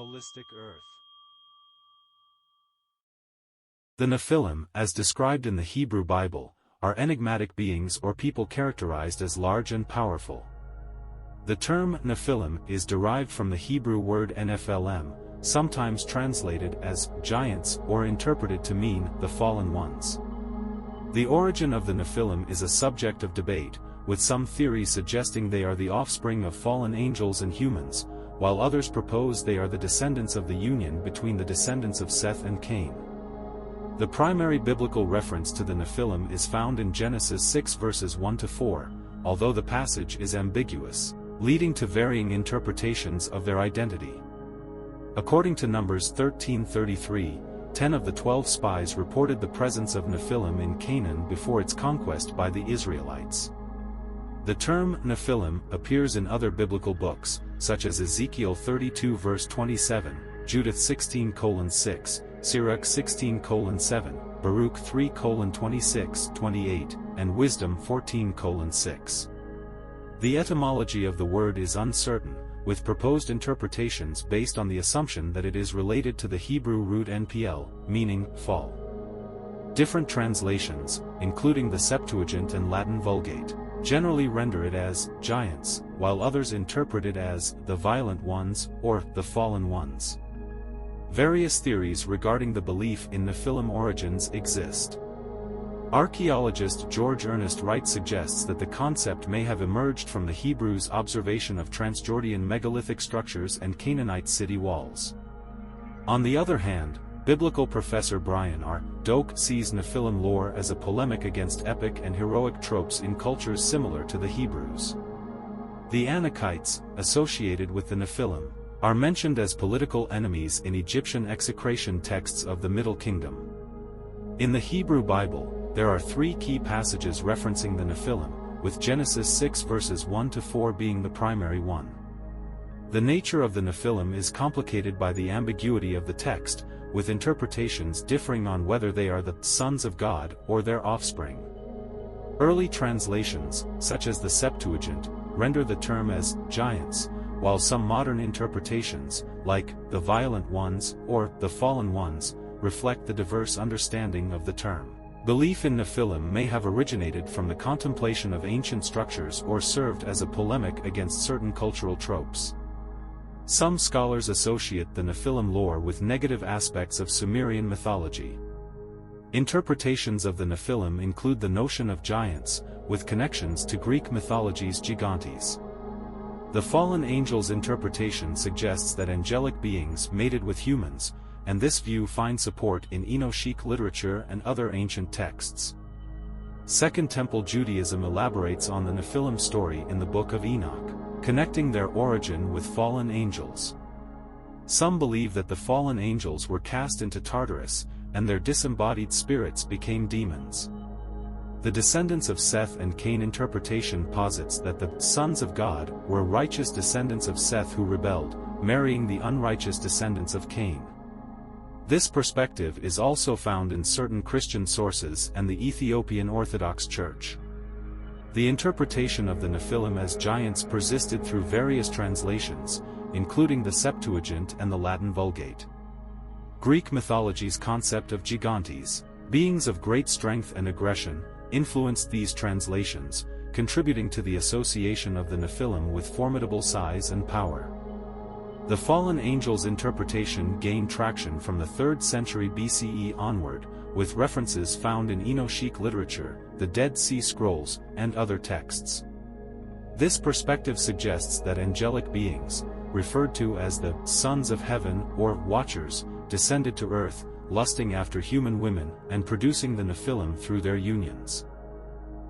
Holistic Earth. The Nephilim, as described in the Hebrew Bible, are enigmatic beings or people characterized as large and powerful. The term Nephilim is derived from the Hebrew word nephilim, sometimes translated as giants or interpreted to mean the fallen ones. The origin of the Nephilim is a subject of debate, with some theories suggesting they are the offspring of fallen angels and humans, while others propose they are the descendants of the union between the descendants of Seth and Cain. The primary biblical reference to the Nephilim is found in Genesis 6 verses 1-4, although the passage is ambiguous, leading to varying interpretations of their identity. According to Numbers 13:33, 10 of the 12 spies reported the presence of Nephilim in Canaan before its conquest by the Israelites. The term Nephilim appears in other biblical books, such as Ezekiel 32 verse 27, Judith 16:6, Sirach 16:7, Baruch 3:26-28, and Wisdom 14:6. The etymology of the word is uncertain, with proposed interpretations based on the assumption that it is related to the Hebrew root npl, meaning fall. Different translations, including the Septuagint and Latin Vulgate, generally render it as giants, while others interpret it as the violent ones or the fallen ones. Various theories regarding the belief in Nephilim origins exist. Archaeologist George Ernest Wright suggests that the concept may have emerged from the Hebrews' observation of Transjordian megalithic structures and Canaanite city walls. On the other hand, biblical professor Brian R. Doak sees Nephilim lore as a polemic against epic and heroic tropes in cultures similar to the Hebrews. The Anakites, associated with the Nephilim, are mentioned as political enemies in Egyptian execration texts of the Middle Kingdom. In the Hebrew Bible, there are three key passages referencing the Nephilim, with Genesis 6 verses 1-4 being the primary one. The nature of the Nephilim is complicated by the ambiguity of the text, with interpretations differing on whether they are the sons of God or their offspring. Early translations, such as the Septuagint, render the term as giants, while some modern interpretations, like the violent ones or the fallen ones, reflect the diverse understanding of the term. Belief in Nephilim may have originated from the contemplation of ancient structures or served as a polemic against certain cultural tropes. Some scholars associate the Nephilim lore with negative aspects of Sumerian mythology. Interpretations of the Nephilim include the notion of giants, with connections to Greek mythology's gigantes. The fallen angels interpretation suggests that angelic beings mated with humans, and this view finds support in Enoshic literature and other ancient texts. Second Temple Judaism elaborates on the Nephilim story in the Book of Enoch, connecting their origin with fallen angels. Some believe that the fallen angels were cast into Tartarus, and their disembodied spirits became demons. The descendants of Seth and Cain interpretation posits that the sons of God were righteous descendants of Seth who rebelled, marrying the unrighteous descendants of Cain. This perspective is also found in certain Christian sources and the Ethiopian Orthodox Church. The interpretation of the Nephilim as giants persisted through various translations, including the Septuagint and the Latin Vulgate. Greek mythology's concept of gigantes, beings of great strength and aggression, influenced these translations, contributing to the association of the Nephilim with formidable size and power. The fallen angels' interpretation gained traction from the 3rd century BCE onward, with references found in Enoshic literature, the Dead Sea Scrolls, and other texts. This perspective suggests that angelic beings, referred to as the sons of heaven or watchers, descended to earth, lusting after human women and producing the Nephilim through their unions.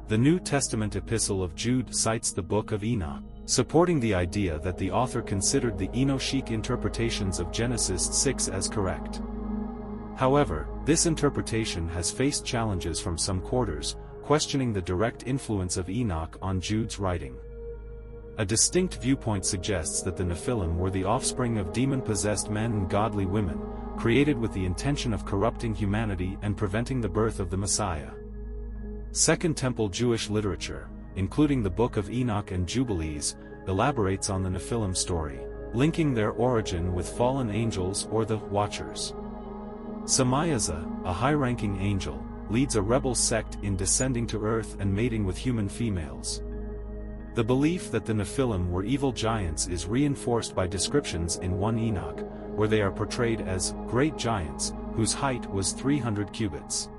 The New Testament Epistle of Jude cites the Book of Enoch, supporting the idea that the author considered the Enoshic interpretations of Genesis 6 as correct. However, this interpretation has faced challenges from some quarters, questioning the direct influence of Enoch on Jude's writing. A distinct viewpoint suggests that the Nephilim were the offspring of demon-possessed men and godly women, created with the intention of corrupting humanity and preventing the birth of the Messiah. Second Temple Jewish literature, including the Book of Enoch and Jubilees, elaborates on the Nephilim story. linking their origin with fallen angels or the Watchers. Samayaza, a high-ranking angel, leads a rebel sect in descending to earth and mating with human females. The belief that the Nephilim were evil giants is reinforced by descriptions in 1 Enoch, where they are portrayed as great giants, whose height was 300 cubits.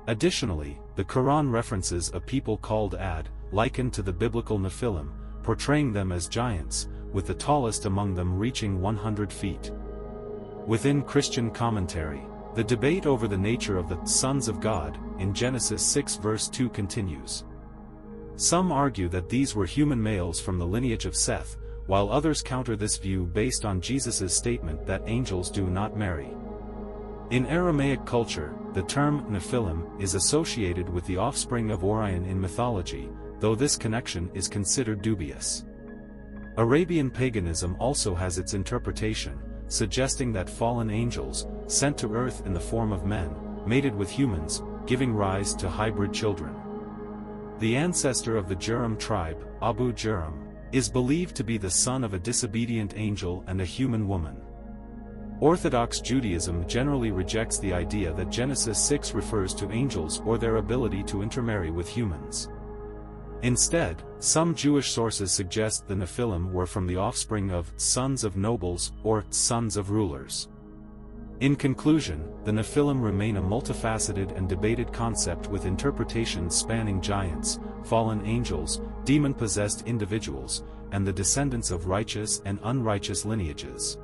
Additionally, the Quran references a people called Ad, likened to the biblical Nephilim, portraying them as giants, with the tallest among them reaching 100 feet. Within Christian commentary, the debate over the nature of the sons of God, in Genesis 6 verse 2 continues. Some argue that these were human males from the lineage of Seth, while others counter this view based on Jesus' statement that angels do not marry. In Aramaic culture, the term Nephilim is associated with the offspring of Orion in mythology, though this connection is considered dubious. Arabian paganism also has its interpretation, suggesting that fallen angels, sent to earth in the form of men, mated with humans, giving rise to hybrid children. The ancestor of the Jerem tribe, Abu Jerem, is believed to be the son of a disobedient angel and a human woman. Orthodox Judaism generally rejects the idea that Genesis 6 refers to angels or their ability to intermarry with humans. Instead, some Jewish sources suggest the Nephilim were from the offspring of sons of nobles or sons of rulers. In conclusion, the Nephilim remain a multifaceted and debated concept with interpretations spanning giants, fallen angels, demon-possessed individuals, and the descendants of righteous and unrighteous lineages.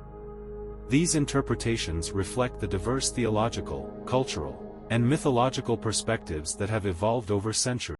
These interpretations reflect the diverse theological, cultural, and mythological perspectives that have evolved over centuries.